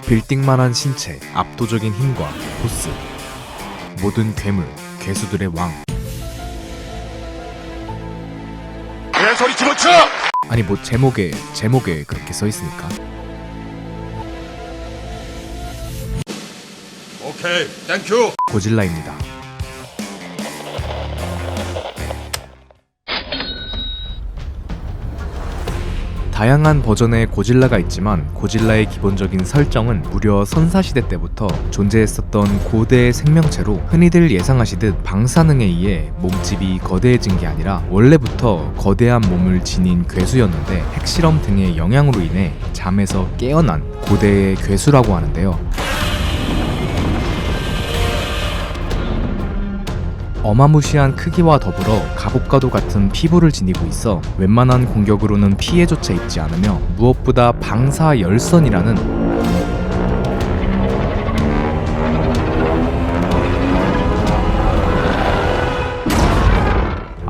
빌딩만한 신체, 압도적인 힘과 보스, 모든 괴물, 괴수들의 왕. 그냥 소리 집어쳐! 아니 뭐 제목에 그렇게 써있으니까. 오케이, 땡큐! 고질라입니다. 다양한 버전의 고질라가 있지만 고질라의 기본적인 설정은 무려 선사시대 때부터 존재했었던 고대의 생명체로 흔히들 예상하시듯 방사능에 의해 몸집이 거대해진 게 아니라 원래부터 거대한 몸을 지닌 괴수였는데 핵실험 등의 영향으로 인해 잠에서 깨어난 고대의 괴수라고 하는데요. 어마무시한 크기와 더불어 갑옷과도 같은 피부를 지니고 있어 웬만한 공격으로는 피해조차 입지 않으며 무엇보다 방사열선이라는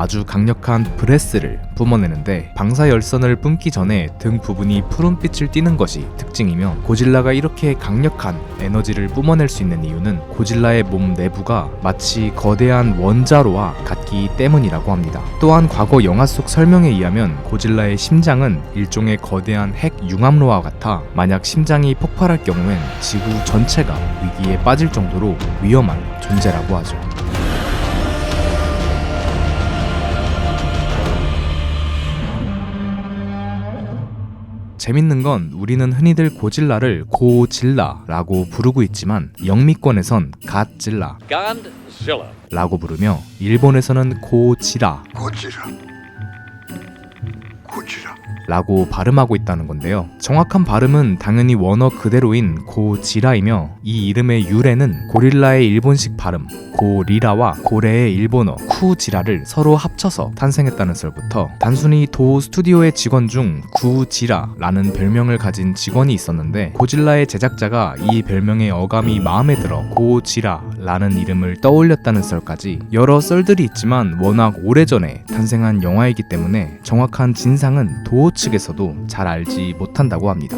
아주 강력한 브레스를 뿜어내는데 방사열선을 뿜기 전에 등 부분이 푸른빛을 띠는 것이 특징이며 고질라가 이렇게 강력한 에너지를 뿜어낼 수 있는 이유는 고질라의 몸 내부가 마치 거대한 원자로와 같기 때문이라고 합니다. 또한 과거 영화 속 설명에 의하면 고질라의 심장은 일종의 거대한 핵 융합로와 같아 만약 심장이 폭발할 경우엔 지구 전체가 위기에 빠질 정도로 위험한 존재라고 하죠. 재밌는 건 우리는 흔히들 고질라를 고질라라고 부르고 있지만 영미권에선 갓질라라고 부르며 일본에서는 고지라 라고 발음하고 있다는 건데요. 정확한 발음은 당연히 원어 그대로인 고지라이며 이 이름의 유래는 고릴라의 일본식 발음 고리라와 고래의 일본어 쿠지라를 서로 합쳐서 탄생했다는 썰부터 단순히 도 스튜디오의 직원 중 구지라라는 별명을 가진 직원이 있었는데 고질라의 제작자가 이 별명의 어감이 마음에 들어 고지라라는 이름을 떠올렸다는 썰까지 여러 썰들이 있지만 워낙 오래전에 탄생한 영화이기 때문에 정확한 진상은 도어 측에서도 잘 알지 못한다고 합니다.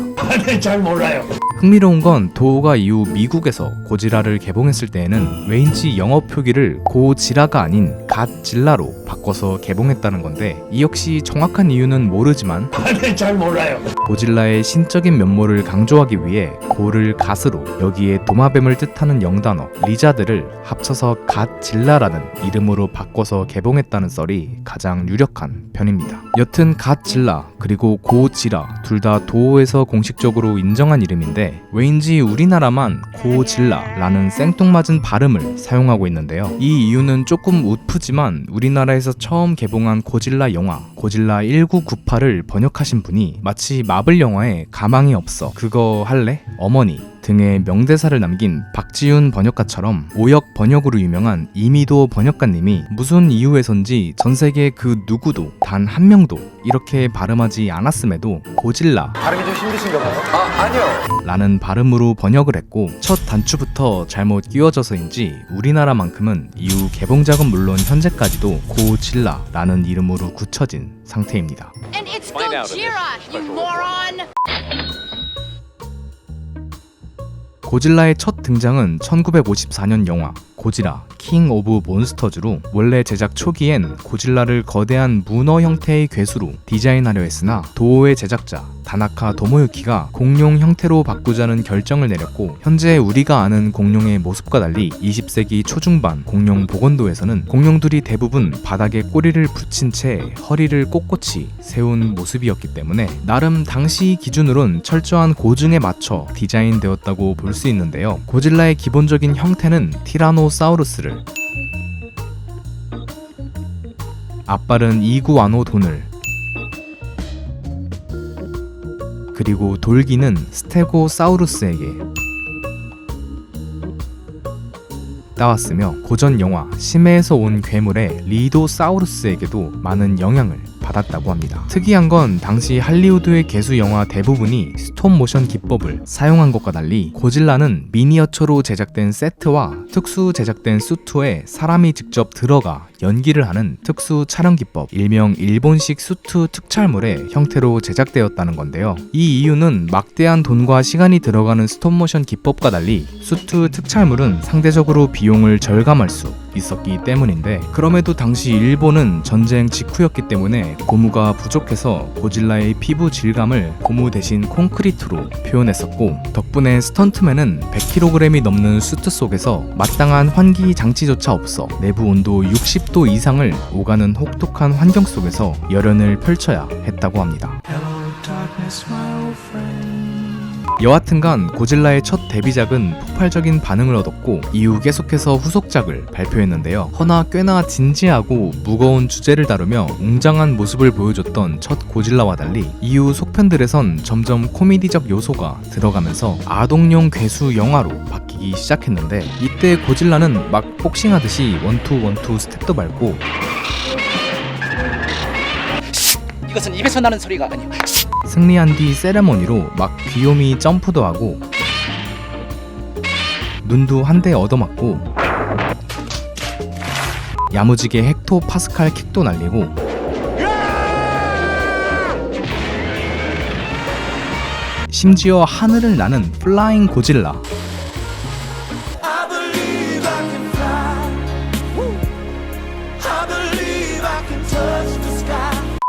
잘 몰라요. 흥미로운 건 도어가 이후 미국에서 고지라를 개봉했을 때에는 왜인지 영어 표기를 고지라가 아닌 갓질라로 바꿔서 개봉했다는 건데 이 역시 정확한 이유는 모르지만 잘 몰라요. 고질라의 신적인 면모를 강조하기 위해 고를 갓으로 여기에 도마뱀을 뜻하는 영단어 리자드를 합쳐서 갓질라라는 이름으로 바꿔서 개봉했다는 썰이 가장 유력한 편입니다. 여튼 갓질라 그리고 고지라 둘 다 도어에서 공식적으로 인정한 이름인데 왜인지 우리나라만 고질라라는 생뚱맞은 발음을 사용하고 있는데요. 이 이유는 조금 웃프지만 우리나라에서 처음 개봉한 고질라 영화 고질라 1998을 번역하신 분이 마치 마블 영화에 가망이 없어 그거 할래? 어머니 등의 명대사를 남긴 박지훈 번역가처럼 오역 번역으로 유명한 이미도 번역가님이 무슨 이유에선지 전세계 그 누구도 단 한 명도 이렇게 발음하지 않았음에도 고질라 발음이 좀 힘드신가 봐요? 아니요. 라는 발음으로 번역을 했고 첫 단추부터 잘못 끼워져서인지 우리나라만큼은 이후 개봉작은 물론 현재까지도 고질라 라는 이름으로 굳혀진 상태입니다. And it's Gojira, you moron! 고질라의 첫 등장은 1954년 영화 고지라 킹 오브 몬스터즈로 원래 제작 초기엔 고질라를 거대한 문어 형태의 괴수로 디자인하려 했으나 도어의 제작자 다나카 도모유키가 공룡 형태로 바꾸자는 결정을 내렸고 현재 우리가 아는 공룡의 모습과 달리 20세기 초중반 공룡 복원도에서는 공룡들이 대부분 바닥에 꼬리를 붙인 채 허리를 꼿꼿이 세운 모습이었기 때문에 나름 당시 기준으론 철저한 고증에 맞춰 디자인되었다고 볼 수 있는데요. 고질라의 기본적인 형태는 티라노사우루스를 앞발은 이구아노돈을 그리고 돌기는 스테고사우루스에게 따왔으며 고전 영화 심해에서 온 괴물의 리도사우루스에게도 많은 영향을 받았다고 합니다. 특이한 건 당시 할리우드의 개수 영화 대부분이 스톱모션 기법을 사용한 것과 달리 고질라는 미니어처로 제작된 세트와 특수 제작된 수트에 사람이 직접 들어가 연기를 하는 특수 촬영 기법, 일명 일본식 수트 특촬물의 형태로 제작되었다는 건데요. 이 이유는 막대한 돈과 시간이 들어가는 스톱모션 기법과 달리 수트 특촬물은 상대적으로 비용을 절감할 수 있었기 때문인데, 그럼에도 당시 일본은 전쟁 직후였기 때문에 고무가 부족해서 고질라의 피부 질감을 고무 대신 콘크리트로 표현했었고, 덕분에 스턴트맨은 100kg이 넘는 수트 속에서 마땅한 환기 장치조차 없어 내부 온도 60도 이상을 오가는 혹독한 환경 속에서 열연을 펼쳐야 했다고 합니다. 여하튼간 고질라의 첫 데뷔작은 폭발적인 반응을 얻었고 이후 계속해서 후속작을 발표했는데요. 허나 꽤나 진지하고 무거운 주제를 다루며 웅장한 모습을 보여줬던 첫 고질라와 달리 이후 속편들에선 점점 코미디적 요소가 들어가면서 아동용 괴수 영화로 바뀌기 시작했는데, 이때 고질라는 막 복싱하듯이 원투 스텝도 밟고, 이것은 입에서 나는 소리가 아니야. 승리한 뒤 세레머니로 막 귀요미 점프도 하고 눈도 한 대 얻어맞고 야무지게 헥토 파스칼 킥도 날리고 심지어 하늘을 나는 플라잉 고질라,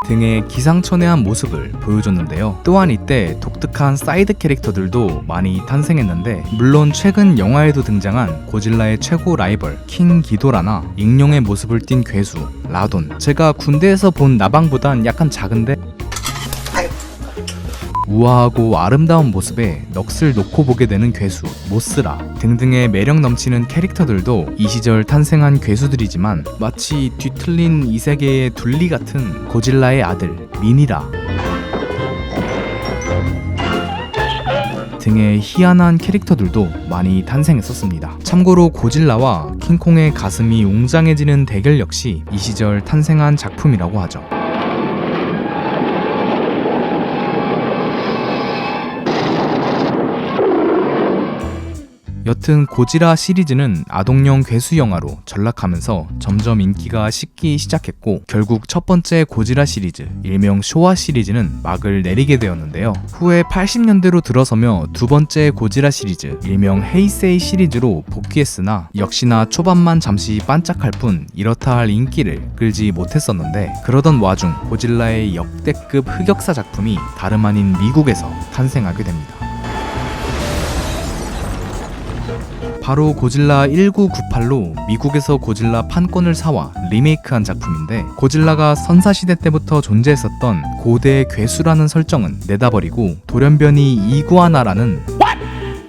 등의 기상천외한 모습을 보여줬는데요. 또한 이때 독특한 사이드 캐릭터들도 많이 탄생했는데, 물론 최근 영화에도 등장한 고질라의 최고 라이벌 킹 기도라나 익룡의 모습을 띤 괴수 라돈, 제가 군대에서 본 나방보단 약간 작은데 우아하고 아름다운 모습에 넋을 놓고 보게 되는 괴수 모스라 등등의 매력 넘치는 캐릭터들도 이 시절 탄생한 괴수들이지만, 마치 뒤틀린 이 세계의 둘리 같은 고질라의 아들 미니라 등의 희한한 캐릭터들도 많이 탄생했었습니다. 참고로 고질라와 킹콩의 가슴이 웅장해지는 대결 역시 이 시절 탄생한 작품이라고 하죠. 여튼 고지라 시리즈는 아동용 괴수 영화로 전락하면서 점점 인기가 식기 시작했고, 결국 첫 번째 고지라 시리즈, 일명 쇼와 시리즈는 막을 내리게 되었는데요. 후에 80년대로 들어서며 두 번째 고지라 시리즈, 일명 헤이세이 시리즈로 복귀했으나 역시나 초반만 잠시 반짝할 뿐 이렇다 할 인기를 끌지 못했었는데, 그러던 와중 고질라의 역대급 흑역사 작품이 다름 아닌 미국에서 탄생하게 됩니다. 바로 고질라 1998로 미국에서 고질라 판권을 사와 리메이크한 작품인데, 고질라가 선사시대 때부터 존재했었던 고대 괴수라는 설정은 내다버리고 돌연변이 이구아나라는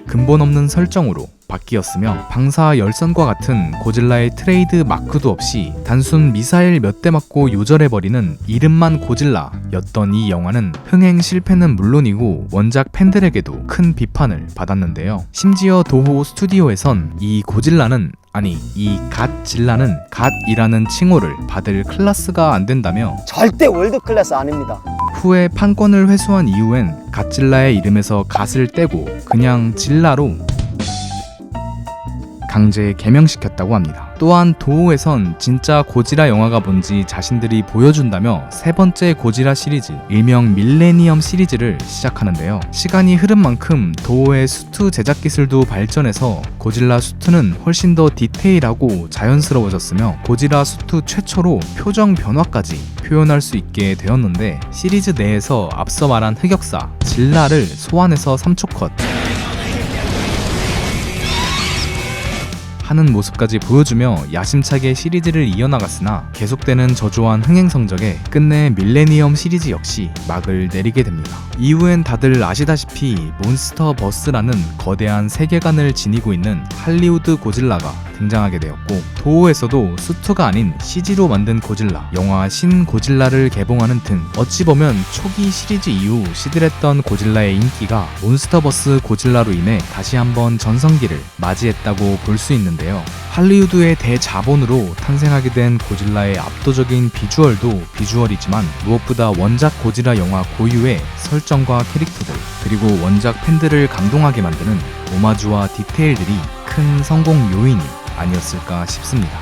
근본 없는 설정으로 바뀌었으며, 방사 열선과 같은 고질라의 트레이드 마크도 없이 단순 미사일 몇 대 맞고 요절해버리는 이름만 고질라였던 이 영화는 흥행 실패는 물론이고 원작 팬들에게도 큰 비판을 받았는데요. 심지어 도호 스튜디오에선 이 고질라는, 아니 이 갓질라는 갓이라는 칭호를 받을 클래스가 안 된다며 절대 월드 클래스 아닙니다. 후에 판권을 회수한 이후엔 갓질라의 이름에서 갓을 떼고 그냥 질라로 강제 개명시켰다고 합니다. 또한 도호에선 진짜 고지라 영화가 뭔지 자신들이 보여준다며 세 번째 고지라 시리즈, 일명 밀레니엄 시리즈를 시작하는데요. 시간이 흐른 만큼 도호의 수트 제작 기술도 발전해서 고질라 수트는 훨씬 더 디테일하고 자연스러워졌으며, 고지라 수트 최초로 표정 변화까지 표현할 수 있게 되었는데, 시리즈 내에서 앞서 말한 흑역사 질라를 소환해서 3초 컷 하는 모습까지 보여주며 야심차게 시리즈를 이어나갔으나 계속되는 저조한 흥행 성적에 끝내 밀레니엄 시리즈 역시 막을 내리게 됩니다. 이후엔 다들 아시다시피 몬스터 버스라는 거대한 세계관을 지니고 있는 할리우드 고질라가 등장하게 되었고, 도호에서도 수트가 아닌 CG로 만든 고질라, 영화 신 고질라를 개봉하는 등 어찌 보면 초기 시리즈 이후 시들했던 고질라의 인기가 몬스터버스 고질라로 인해 다시 한번 전성기를 맞이했다고 볼 수 있는데요. 하는데요. 할리우드의 대자본으로 탄생하게 된 고질라의 압도적인 비주얼도 비주얼이지만 무엇보다 원작 고지라 영화 고유의 설정과 캐릭터들, 그리고 원작 팬들을 감동하게 만드는 오마주와 디테일들이 큰 성공 요인이 아니었을까 싶습니다.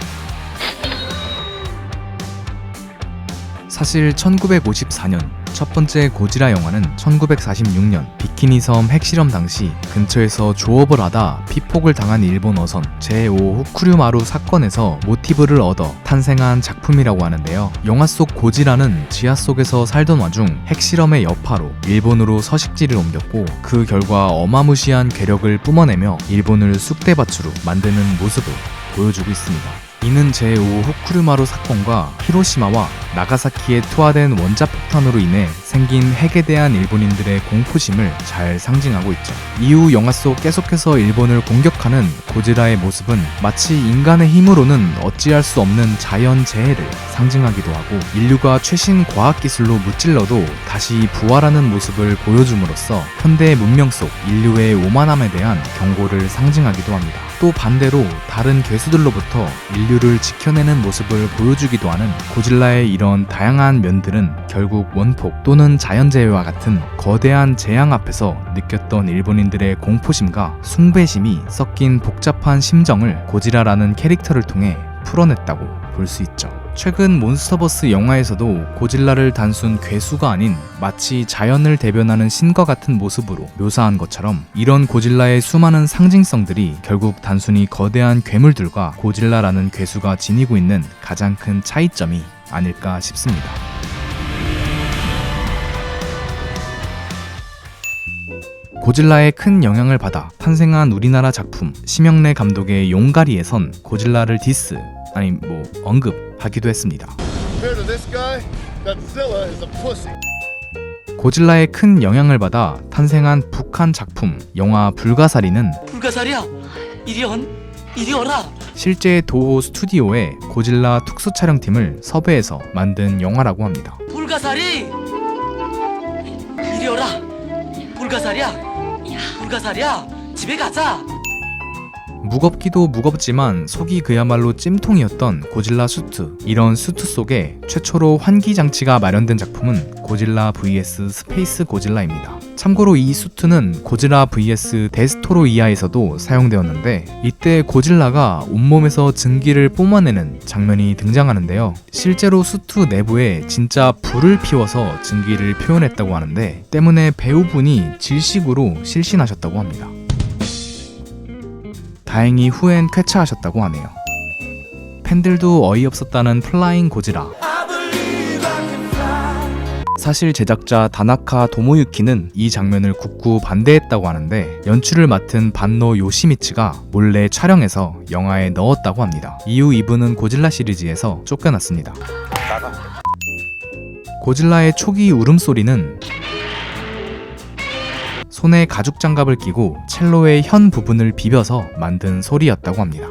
사실 1954년 첫 번째 고지라 영화는 1946년 비키니 섬 핵실험 당시 근처에서 조업을 하다 피폭을 당한 일본 어선 제5 후쿠류마루 사건에서 모티브를 얻어 탄생한 작품이라고 하는데요. 영화 속 고지라는 지하 속에서 살던 와중 핵실험의 여파로 일본으로 서식지를 옮겼고 그 결과 어마무시한 괴력을 뿜어내며 일본을 쑥대밭으로 만드는 모습을 보여주고 있습니다. 이는 제5 후쿠류마루 사건과 히로시마와 나가사키에 투하된 원자폭탄으로 인해 생긴 핵에 대한 일본인들의 공포심을 잘 상징하고 있죠. 이후 영화 속 계속해서 일본을 공격하는 고지라의 모습은 마치 인간의 힘으로는 어찌할 수 없는 자연재해를 상징하기도 하고 인류가 최신 과학기술로 무찔러도 다시 부활하는 모습을 보여줌으로써 현대 문명 속 인류의 오만함에 대한 경고를 상징하기도 합니다. 또 반대로 다른 괴수들로부터 인류를 지켜내는 모습을 보여주기도 하는 고질라의 이런 다양한 면들은 결국 원폭 또는 자연재해와 같은 거대한 재앙 앞에서 느꼈던 일본인들의 공포심과 숭배심이 섞인 복잡한 심정을 고지라라는 캐릭터를 통해 풀어냈다고 볼 수 있죠. 최근 몬스터버스 영화에서도 고질라를 단순 괴수가 아닌 마치 자연을 대변하는 신과 같은 모습으로 묘사한 것처럼 이런 고질라의 수많은 상징성들이 결국 단순히 거대한 괴물들과 고질라라는 괴수가 지니고 있는 가장 큰 차이점이 아닐까 싶습니다. 고질라의 큰 영향을 받아 탄생한 우리나라 작품 심영래 감독의 용가리에선 고질라를 언급하기도 했습니다. 고질라의 큰 영향을 받아 탄생한 북한 작품 영화 불가사리는 불가사리야, 이리 오라. 실제 도호 스튜디오에 고질라 특수 촬영팀을 섭외해서 만든 영화라고 합니다. 불가사리, 이리 오라. 불가사리야, 집에 가자. 무겁기도 무겁지만 속이 그야말로 찜통이었던 고질라 수트. 이런 수트 속에 최초로 환기 장치가 마련된 작품은 고질라 vs 스페이스 고질라입니다. 참고로 이 수트는 고질라 vs 데스토로이아에서도 사용되었는데 이때 고질라가 온몸에서 증기를 뿜어내는 장면이 등장하는데요. 실제로 수트 내부에 진짜 불을 피워서 증기를 표현했다고 하는데 때문에 배우분이 질식으로 실신하셨다고 합니다. 다행히 후엔 쾌차하셨다고 하네요. 팬들도 어이없었다는 플라잉 고지라. 사실 제작자 다나카 도모유키는 이 장면을 굳고 반대했다고 하는데 연출을 맡은 반노 요시미츠가 몰래 촬영해서 영화에 넣었다고 합니다. 이후 이분은 고질라 시리즈에서 쫓겨났습니다. 고질라의 초기 울음소리는 손에 가죽 장갑을 끼고 첼로의 현 부분을 비벼서 만든 소리였다고 합니다.